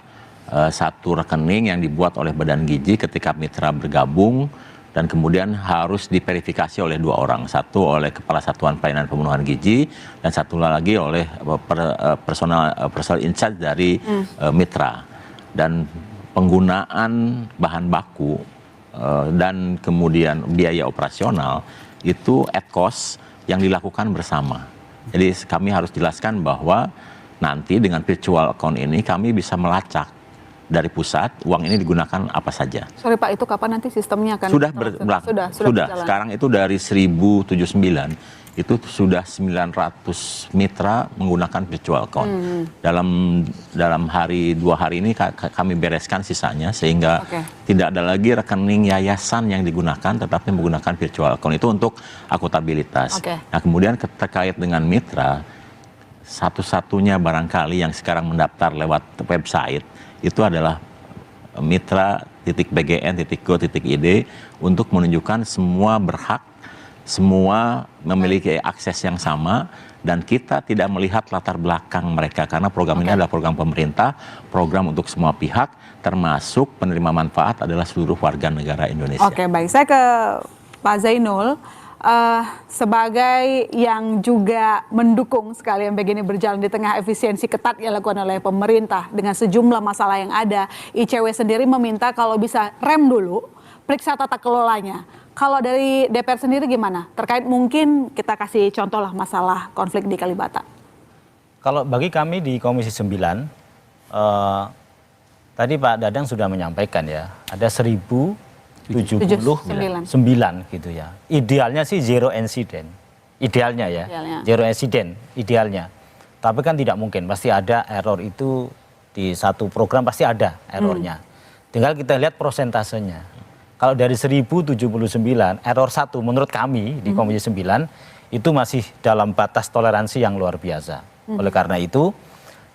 satu rekening yang dibuat oleh Badan Gizi ketika mitra bergabung dan kemudian harus diverifikasi oleh 2 orang. Satu oleh Kepala Satuan Pelayanan Pemenuhan Gizi dan satu lagi oleh personal in charge dari mitra. Dan penggunaan bahan baku dan kemudian biaya operasional itu at cost yang dilakukan bersama. Jadi kami harus jelaskan bahwa nanti dengan virtual account ini kami bisa melacak dari pusat uang ini digunakan apa saja. Sorry Pak, itu kapan nanti sistemnya akan Sudah sudah. Sekarang itu dari 1079 itu sudah 900 mitra menggunakan virtual account. Dalam hari 2 hari ini kami bereskan sisanya sehingga tidak ada lagi rekening yayasan yang digunakan tetapi menggunakan virtual account itu untuk akuntabilitas. Nah, kemudian terkait dengan mitra, satu-satunya barangkali yang sekarang mendaftar lewat website itu adalah mitra.bgn.go.id untuk menunjukkan semua berhak, semua memiliki akses yang sama dan kita tidak melihat latar belakang mereka karena program ini adalah program pemerintah, program untuk semua pihak termasuk penerima manfaat adalah seluruh warga negara Indonesia. Oke, baik. Saya ke Pak Zainul. Sebagai yang juga mendukung sekali yang begini berjalan di tengah efisiensi ketat yang dilakukan oleh pemerintah dengan sejumlah masalah yang ada, ICW sendiri meminta kalau bisa rem dulu, periksa tata kelolanya. Kalau dari DPR sendiri gimana? Terkait mungkin kita kasih contoh lah masalah konflik di Kalibata. Kalau bagi kami di Komisi 9, tadi Pak Dadang sudah menyampaikan ya, ada 1079 gitu ya. Idealnya sih zero incident. Idealnya ya. Zero incident idealnya. Tapi kan tidak mungkin, pasti ada error itu di satu program pasti ada errornya. Tinggal kita lihat prosentasenya. Kalau dari 1079 error 1 menurut kami di Komisi 9 itu masih dalam batas toleransi yang luar biasa. Oleh karena itu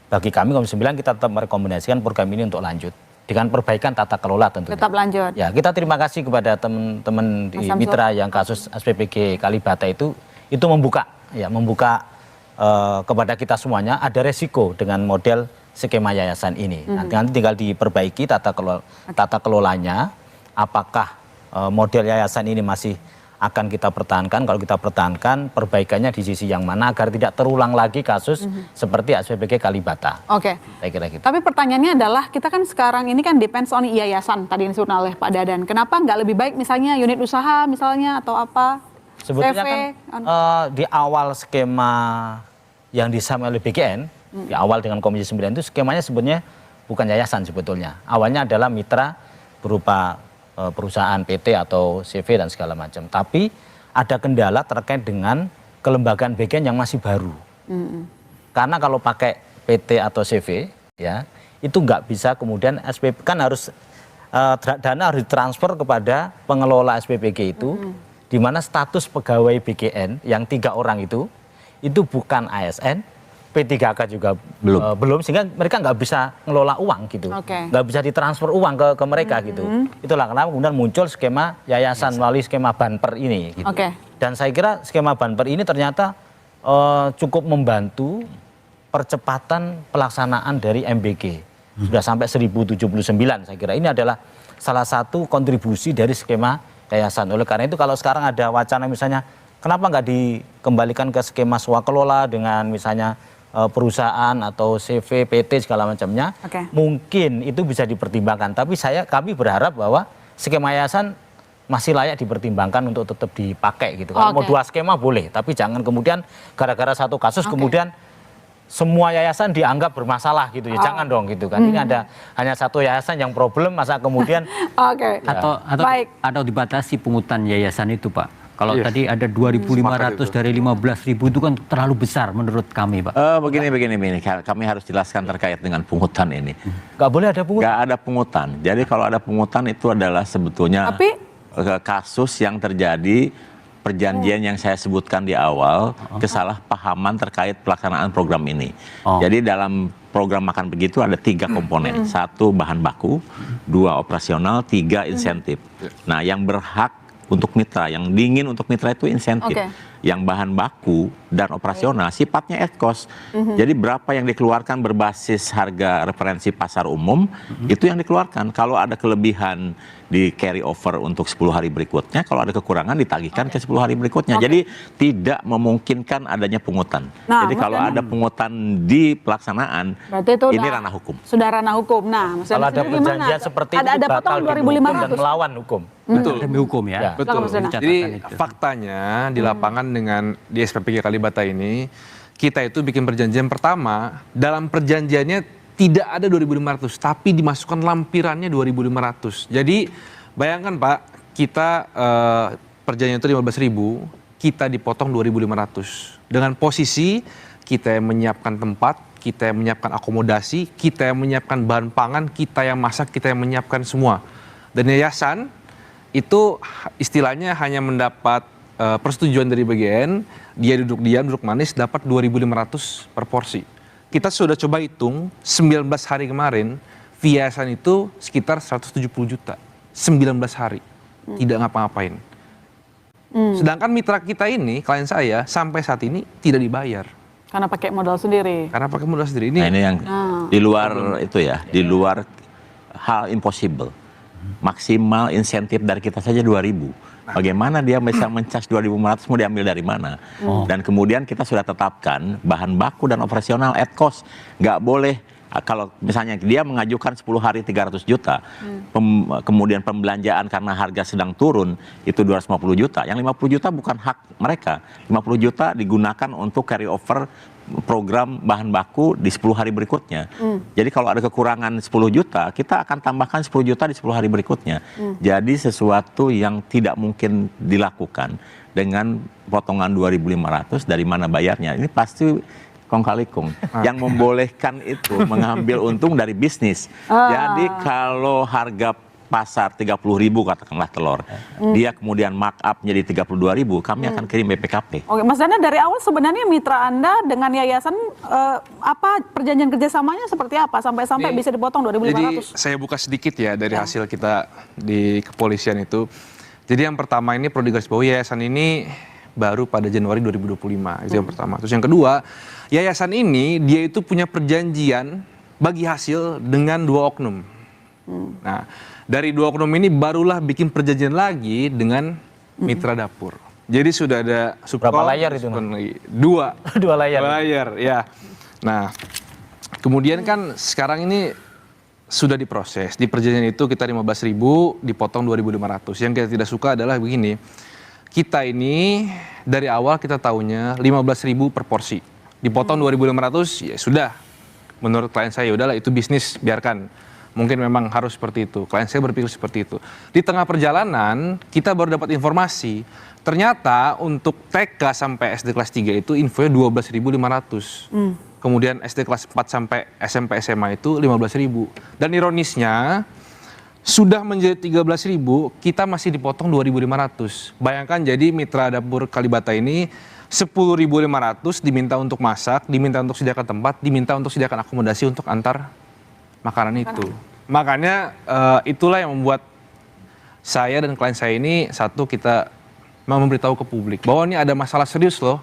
bagi kami Komisi 9 kita tetap merekomendasikan program ini untuk lanjut. Dengan perbaikan tata kelola tentunya. Tetap lanjut. Ya, kita terima kasih kepada teman-teman di mitra yang kasus SPPG Kalibata itu membuka kepada kita semuanya ada resiko dengan model skema yayasan ini. Nanti tinggal diperbaiki tata kelolanya, apakah model yayasan ini masih akan kita pertahankan. Kalau kita pertahankan, perbaikannya di sisi yang mana agar tidak terulang lagi kasus seperti SPPG Kalibata. Oke. Saya kira gitu. Tapi pertanyaannya adalah kita kan sekarang ini kan depends on yayasan tadi yang disebut oleh Pak Dadan. Kenapa nggak lebih baik misalnya unit usaha misalnya atau apa? Sebetulnya kan di awal skema yang disampaikan oleh BGN, di awal dengan Komisi 9 itu skemanya sebenarnya bukan yayasan sebetulnya. Awalnya adalah mitra berupa perusahaan PT atau CV dan segala macam. Tapi ada kendala terkait dengan kelembagaan BGN yang masih baru. Karena kalau pakai PT atau CV, ya itu nggak bisa kemudian SPP, kan harus dana harus ditransfer kepada pengelola SPPG itu, di mana status pegawai BGN yang 3 orang itu bukan ASN, P3K juga belum, sehingga mereka nggak bisa ngelola uang gitu, nggak bisa ditransfer uang ke mereka gitu. Itulah kenapa kemudian muncul skema yayasan melalui skema Banper ini. Gitu. Dan saya kira skema Banper ini ternyata cukup membantu percepatan pelaksanaan dari MBG. Sudah sampai 1079 saya kira. Ini adalah salah satu kontribusi dari skema yayasan. Oleh karena itu kalau sekarang ada wacana misalnya, kenapa nggak dikembalikan ke skema swakelola dengan misalnya perusahaan atau CV, PT segala macamnya, mungkin itu bisa dipertimbangkan. Tapi kami berharap bahwa skema yayasan masih layak dipertimbangkan untuk tetap dipakai gitu. Kalau mau 2 skema boleh, tapi jangan kemudian gara-gara satu kasus kemudian semua yayasan dianggap bermasalah gitu ya. Jangan dong gitu kan. Ini ada hanya satu yayasan yang problem, masa kemudian atau dibatasi pungutan yayasan itu, Pak. Kalau tadi ada 2.500 dari 15.000 itu kan terlalu besar menurut kami, Pak. Begini. Kami harus jelaskan terkait dengan pungutan ini. Nggak boleh ada pungutan. Nggak ada pungutan. Jadi kalau ada pungutan itu adalah sebetulnya kasus yang terjadi perjanjian yang saya sebutkan di awal, kesalahpahaman terkait pelaksanaan program ini. Jadi dalam program makan begitu ada 3 komponen. 1 bahan baku, 2 operasional, 3 insentif. Nah, yang berhak untuk mitra, yang dingin untuk mitra itu insentif. Yang bahan baku dan operasional sifatnya at cost. Jadi berapa yang dikeluarkan berbasis harga referensi pasar umum, itu yang dikeluarkan. Kalau ada kelebihan di carry over untuk 10 hari berikutnya, kalau ada kekurangan ditagihkan ke 10 hari berikutnya. Jadi tidak memungkinkan adanya pungutan. Jadi kalau ada pungutan di pelaksanaan, itu ini ranah hukum. Sudah ranah hukum. Nah, kalau ada perjanjian seperti itu bakal dihukum dan melawan hukum. Betul. Demi hukum ya. Betul. Jadi faktanya di lapangan dengan di SPPG Kalibata ini, kita itu bikin perjanjian pertama, dalam perjanjiannya tidak ada 2.500, tapi dimasukkan lampirannya 2.500. Jadi bayangkan Pak, kita perjanjian itu 15.000, kita dipotong 2.500. Dengan posisi kita yang menyiapkan tempat, kita yang menyiapkan akomodasi, kita yang menyiapkan bahan pangan, kita yang masak, kita yang menyiapkan semua. Dan yayasan itu istilahnya hanya mendapat persetujuan dari BGN, dia duduk diam, duduk manis, dapat 2.500 per porsi. Kita sudah coba hitung, 19 hari kemarin, via yayasan itu sekitar 170 juta. 19 hari, tidak ngapa-ngapain. Sedangkan mitra kita ini, klien saya, sampai saat ini tidak dibayar. Karena pakai modal sendiri. Ini yang di luar itu ya, di luar hal impossible. Maksimal insentif dari kita saja 2.000. Bagaimana dia bisa mencas 2.500 mau diambil dari mana? Dan kemudian kita sudah tetapkan bahan baku dan operasional at cost. Nggak boleh, kalau misalnya dia mengajukan 10 hari 300 juta, kemudian pembelanjaan karena harga sedang turun, itu 250 juta. Yang 50 juta bukan hak mereka. 50 juta digunakan untuk carry over program bahan baku di 10 hari berikutnya. Jadi kalau ada kekurangan 10 juta, kita akan tambahkan 10 juta di 10 hari berikutnya. Jadi sesuatu yang tidak mungkin dilakukan dengan potongan 2.500, dari mana bayarnya? Ini pasti kong kali kong. Yang membolehkan itu mengambil untung dari bisnis. Jadi kalau harga pasar 30.000 katakanlah telur, dia kemudian markup menjadi 32.000, kami akan kirim BPKP. Oke, Mas Dana, dari awal sebenarnya mitra Anda dengan yayasan apa perjanjian kerjasamanya seperti apa sampai bisa dipotong 2.500? Jadi saya buka sedikit ya dari hasil kita di kepolisian itu. Jadi yang pertama ini perlu digarisbawahi, yayasan ini baru pada Januari 2025, itu yang pertama. Terus yang kedua, yayasan ini dia itu punya perjanjian bagi hasil dengan 2 oknum. Nah, dari 2 oknum ini barulah bikin perjanjian lagi dengan mitra dapur. Jadi sudah ada berapa layar itu? 2 layar. 2 layar, ya. Nah, kemudian kan sekarang ini sudah diproses. Di perjanjian itu kita 15.000 dipotong 2.500. Yang kita tidak suka adalah begini. Kita ini dari awal kita tahunya 15.000 per porsi. Dipotong 2.500 ya sudah. Menurut klien saya udahlah itu bisnis, biarkan. mungkin memang harus seperti itu. Klien saya berpikir seperti itu. Di tengah perjalanan, kita baru dapat informasi, ternyata untuk TK sampai SD kelas 3 itu infonya 12.500. Kemudian SD kelas 4 sampai SMP SMA itu 15.000. Dan ironisnya, sudah menjadi 13.000, kita masih dipotong 2.500. Bayangkan jadi mitra dapur Kalibata ini 10.500 diminta untuk masak, diminta untuk sediakan tempat, diminta untuk sediakan akomodasi untuk antar makanan itu. Makanya itulah yang membuat saya dan klien saya ini, satu, kita memberitahu ke publik bahwa ini ada masalah serius loh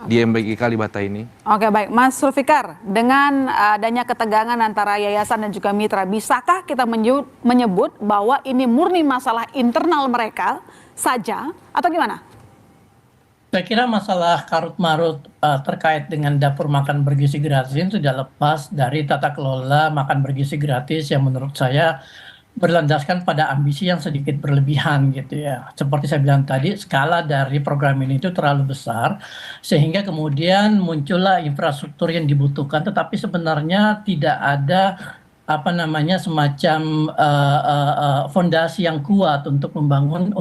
di MBG Kalibata ini. Oke, baik. Mas Zulfikar, dengan adanya ketegangan antara yayasan dan juga mitra, bisakah kita menyebut bahwa ini murni masalah internal mereka saja atau gimana? Saya kira masalah karut-marut terkait dengan dapur makan bergizi gratis ini tidak lepas dari tata kelola makan bergizi gratis yang menurut saya berlandaskan pada ambisi yang sedikit berlebihan gitu ya. Seperti saya bilang tadi, skala dari program ini itu terlalu besar sehingga kemudian muncullah infrastruktur yang dibutuhkan, tetapi sebenarnya tidak ada semacam fondasi yang kuat untuk membangun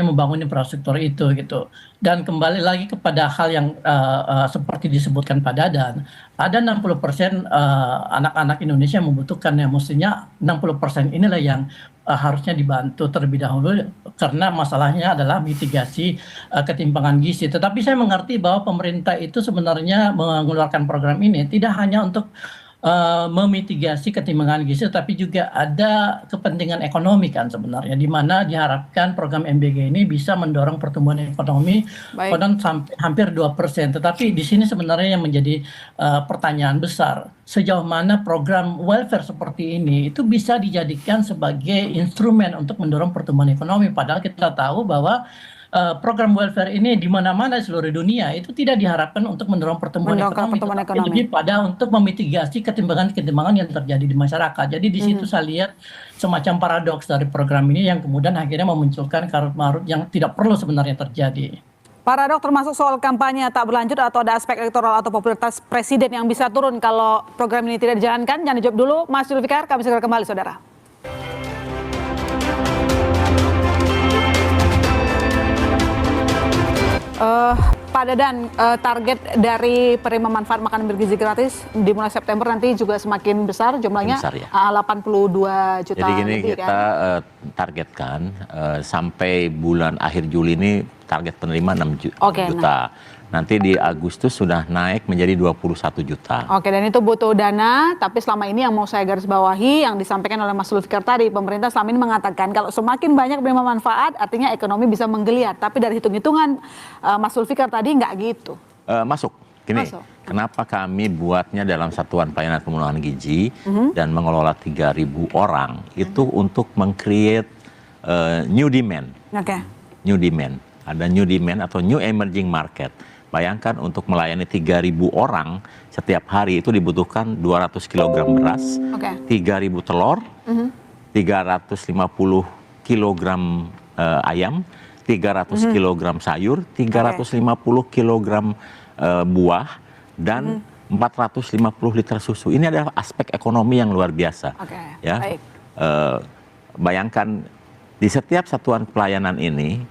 membangun infrastruktur itu gitu. Dan kembali lagi kepada hal yang seperti disebutkan Pak Dadan, ada 60% anak-anak Indonesia yang membutuhkan, ya mestinya 60% inilah yang harusnya dibantu terlebih dahulu karena masalahnya adalah mitigasi ketimpangan gizi. Tetapi saya mengerti bahwa pemerintah itu sebenarnya mengeluarkan program ini tidak hanya untuk memitigasi ketimpangan gizi, tapi juga ada kepentingan ekonomi kan sebenarnya, di mana diharapkan program MBG ini bisa mendorong pertumbuhan ekonomi sampai hampir 2%. Tetapi di sini sebenarnya yang menjadi pertanyaan besar, sejauh mana program welfare seperti ini itu bisa dijadikan sebagai instrumen untuk mendorong pertumbuhan ekonomi, padahal kita tahu bahwa program welfare ini di mana-mana di seluruh dunia itu tidak diharapkan untuk mendorong pertumbuhan ekonomi, tapi lebih pada untuk memitigasi ketimpangan-ketimpangan yang terjadi di masyarakat. Jadi di situ saya lihat semacam paradoks dari program ini yang kemudian akhirnya memunculkan karut-marut yang tidak perlu sebenarnya terjadi. Paradoks termasuk soal kampanye tak berlanjut atau ada aspek elektoral atau popularitas presiden yang bisa turun kalau program ini tidak dijalankan. Jangan dijawab dulu, Mas Zulfikar, kami segera kembali, saudara. Pak Dadan, target dari penerima manfaat makanan bergizi gratis dimulai September nanti juga semakin besar jumlahnya, besar, ya? 82 juta. Jadi gini, lebih, kita targetkan sampai bulan akhir Juli ini target penerima 6 juta. Nanti di Agustus sudah naik menjadi 21 juta. Oke, dan itu butuh dana, tapi selama ini yang mau saya garis bawahi yang disampaikan oleh Mas Zulfikar tadi, pemerintah selama ini mengatakan kalau semakin banyak penerima manfaat artinya ekonomi bisa menggeliat. Tapi dari hitung-hitungan Mas Zulfikar tadi nggak gitu. Masuk. Gini, kenapa kami buatnya dalam satuan pelayanan pemenuhan gizi dan mengelola 3.000 orang itu untuk meng-create new demand. New demand. Ada new demand atau new emerging market. Bayangkan untuk melayani 3.000 orang setiap hari itu dibutuhkan 200 kg beras, 3.000 telur, 350 kg ayam, 300 kg sayur, 350 kg buah, dan 450 liter susu. Ini adalah aspek ekonomi yang luar biasa. Ya, bayangkan di setiap satuan pelayanan ini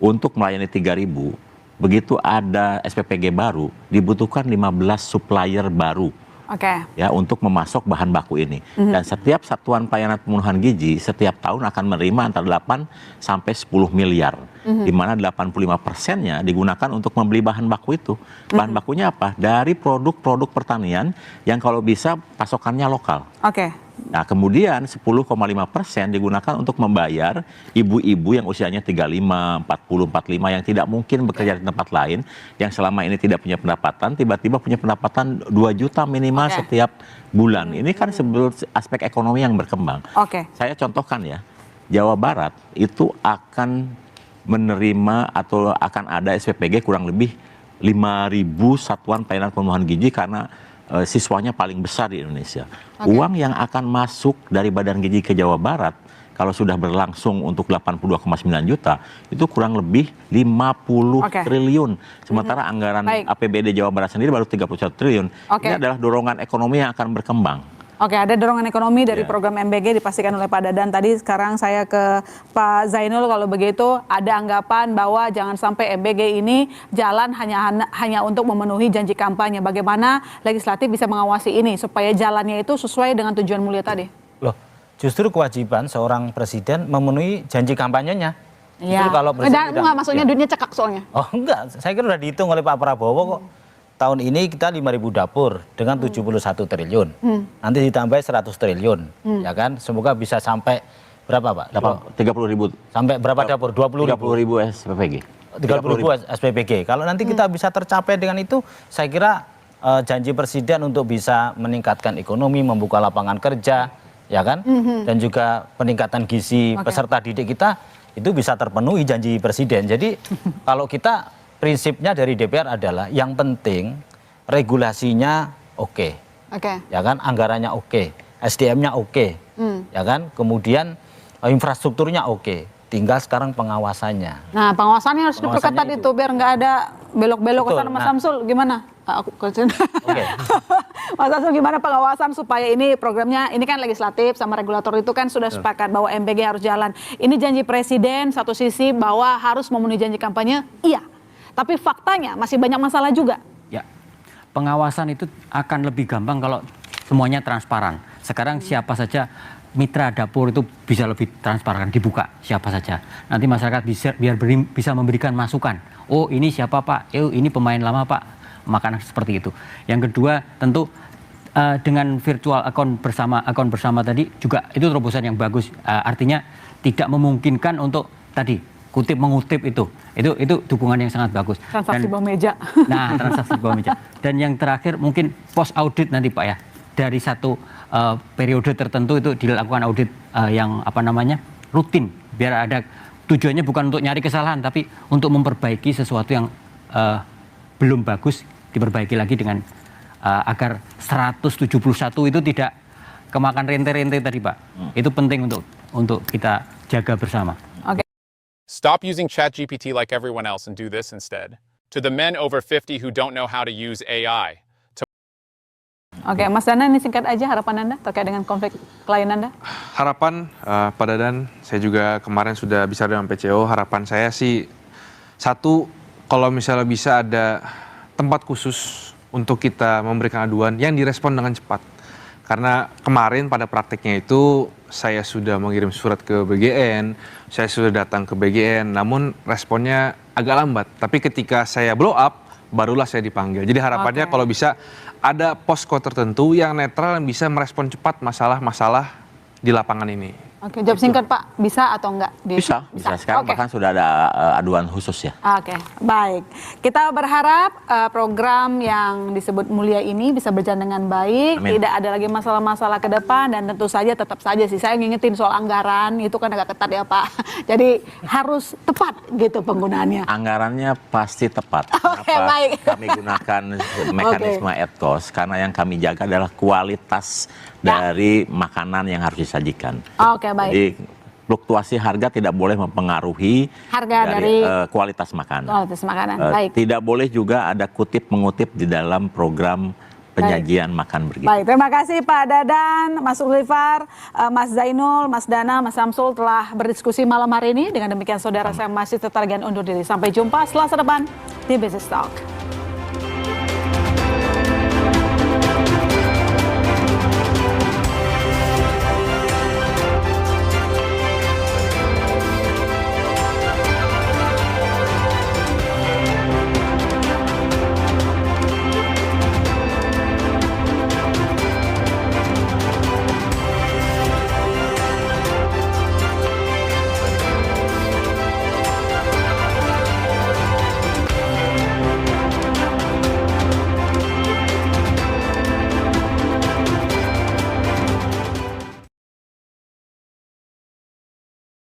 untuk melayani 3.000, begitu ada SPPG baru, dibutuhkan 15 supplier baru ya untuk memasok bahan baku ini. Dan setiap satuan pelayanan pemenuhan gizi setiap tahun akan menerima antara 8 sampai 10 miliar, di mana 85%-nya digunakan untuk membeli bahan baku itu. Bahan bakunya apa? Dari produk-produk pertanian yang kalau bisa pasokannya lokal. Nah, kemudian 10,5% digunakan untuk membayar ibu-ibu yang usianya 35, 40, 45 yang tidak mungkin bekerja di tempat lain, yang selama ini tidak punya pendapatan, tiba-tiba punya pendapatan 2 juta minimal setiap bulan. Ini kan sebetulnya aspek ekonomi yang berkembang. Saya contohkan ya, Jawa Barat itu akan menerima atau akan ada SPPG kurang lebih 5.000 satuan pelayanan pemenuhan gizi karena siswanya paling besar di Indonesia. Uang yang akan masuk dari Badan Gizi ke Jawa Barat kalau sudah berlangsung untuk 82,9 juta itu kurang lebih 50 triliun. Sementara anggaran APBD Jawa Barat sendiri baru 31 triliun. Ini adalah dorongan ekonomi yang akan berkembang. Oke, ada dorongan ekonomi dari Ya. program MBG dipastikan oleh Pak Dadan tadi. Sekarang saya ke Pak Zainul, kalau begitu ada anggapan bahwa jangan sampai MBG ini jalan hanya untuk memenuhi janji kampanye. Bagaimana legislatif bisa mengawasi ini supaya jalannya itu sesuai dengan tujuan mulia tadi? Loh, justru kewajiban seorang presiden memenuhi janji kampanyenya. Iya. Justru kalau presiden Enggak, maksudnya duitnya cekak soalnya. Oh enggak, saya kira udah dihitung oleh Pak Prabowo kok. Tahun ini kita 5.000 dapur dengan 71 triliun. Nanti ditambah 100 triliun, ya kan? Semoga bisa sampai berapa, Pak? 30.000. Sampai berapa dapur? 20.000. 30.000 SPPG. 30.000 SPPG. Kalau nanti kita bisa tercapai dengan itu, saya kira janji presiden untuk bisa meningkatkan ekonomi, membuka lapangan kerja, ya kan? Dan juga peningkatan gizi peserta didik kita itu bisa terpenuhi janji presiden. Jadi kalau kita prinsipnya dari DPR adalah yang penting regulasinya oke. Ya kan, anggarannya oke, SDM-nya oke. Ya kan, kemudian infrastrukturnya oke. Tinggal sekarang pengawasannya. Nah, pengawasannya harus diperketat itu biar nggak ada belok-belok ke Betul, sana. Mas nah. Samsul gimana? Aku Mas Samsul gimana pengawasan supaya ini programnya, ini kan legislatif sama regulator itu kan sudah sepakat bahwa MBG harus jalan. Ini janji presiden satu sisi bahwa harus memenuhi janji kampanye, iya. Tapi faktanya masih banyak masalah juga. Ya, pengawasan itu akan lebih gampang kalau semuanya transparan. Sekarang siapa saja mitra dapur itu bisa lebih transparan, dibuka siapa saja. Nanti masyarakat bisa memberikan masukan. Oh ini siapa Pak? Oh ini pemain lama Pak. Makanan seperti itu. Yang kedua tentu dengan virtual account bersama tadi juga itu terobosan yang bagus. Artinya tidak memungkinkan untuk tadi mengutip itu dukungan yang sangat bagus. Transaksi bawah meja. Nah, transaksi bawah meja. Dan yang terakhir mungkin post audit nanti Pak ya, dari satu periode tertentu itu dilakukan audit yang rutin, biar ada tujuannya bukan untuk nyari kesalahan tapi untuk memperbaiki sesuatu yang belum bagus, diperbaiki lagi dengan agar 171 itu tidak kemakan rente-rente tadi Pak. Itu penting untuk kita jaga bersama. Stop using ChatGPT like everyone else and do this instead. To the men over 50 who don't know how to use AI. Oke, Mas Dana, ini singkat aja harapan Anda terkait dengan konflik klien Anda. Harapan Pak Dadan, saya juga kemarin sudah bicara dengan PCO, harapan saya sih satu, kalau misalnya bisa ada tempat khusus untuk kita memberikan aduan yang direspon dengan cepat. Karena kemarin pada prakteknya itu saya sudah mengirim surat ke BGN, saya sudah datang ke BGN, namun responnya agak lambat. Tapi ketika saya blow up, barulah saya dipanggil. Jadi harapannya kalau bisa ada posko tertentu yang netral yang bisa merespon cepat masalah-masalah di lapangan ini. Oke, jawab singkat Pak, bisa atau enggak? Bisa. Sekarang bahkan sudah ada aduan khusus ya. Oke, baik. Kita berharap program yang disebut Mulia ini bisa berjalan dengan baik, Amin. tidak ada lagi masalah-masalah ke depan, dan tentu saja tetap saja sih saya ngingetin soal anggaran itu kan agak ketat ya Pak. Jadi harus tepat gitu penggunaannya. Anggarannya pasti tepat. Oke, baik. Kami gunakan mekanisme etkos karena yang kami jaga adalah kualitas dari makanan yang harus disajikan. Oke, baik. Jadi fluktuasi harga tidak boleh mempengaruhi Harga dari kualitas makanan. kualitas makanan. Baik. Tidak boleh juga ada mengutip di dalam program penyajian makan bergizi. Baik, terima kasih Pak Dadan, Mas Zulfar, Mas Zainul, Mas Dana, Mas Samsul telah berdiskusi malam hari ini. Dengan demikian saudara, saya masih tertarget undur diri. Sampai jumpa Selasa depan di Business Talk.